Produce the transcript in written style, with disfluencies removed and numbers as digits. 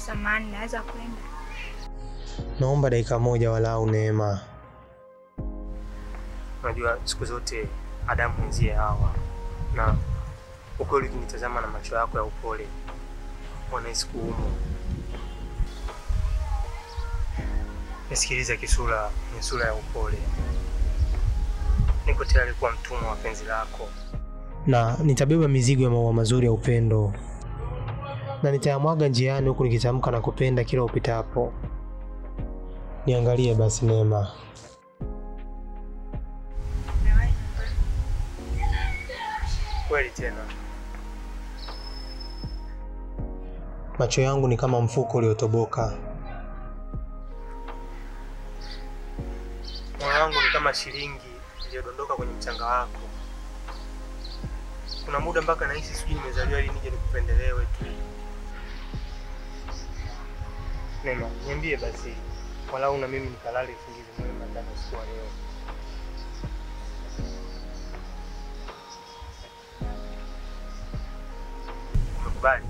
samahani, naweza kwenda? Naomba dakika moja walau Neema. Unajua siku zote Adamu mwenzie Hawa, na ukweli ukinitazama na macho yako ya upole wanahisi kuumwa. Nisikiliza kisura, ni sura ya upole. Niko tayari kuwa mtumwa wa penzi lako, na nitabeba mizigo ya maua mazuri ya upendo, na nitayamwaga njiani huku nikitamka na kupenda kila upitapo. Niangalie basi Neema. kweli tena. Macho yangu ni kama mfuko uliotoboka. Moyo wangu ni kama shilingi iliyodondoka kwenye mchanga wako. Kuna muda mpaka nahisi sijui nimezaliwa ili nije nikupendelewe tu. Neema, niambie basi, walau na mimi nikalale usingizi mwema ndani usiku wa leo. Umekubali?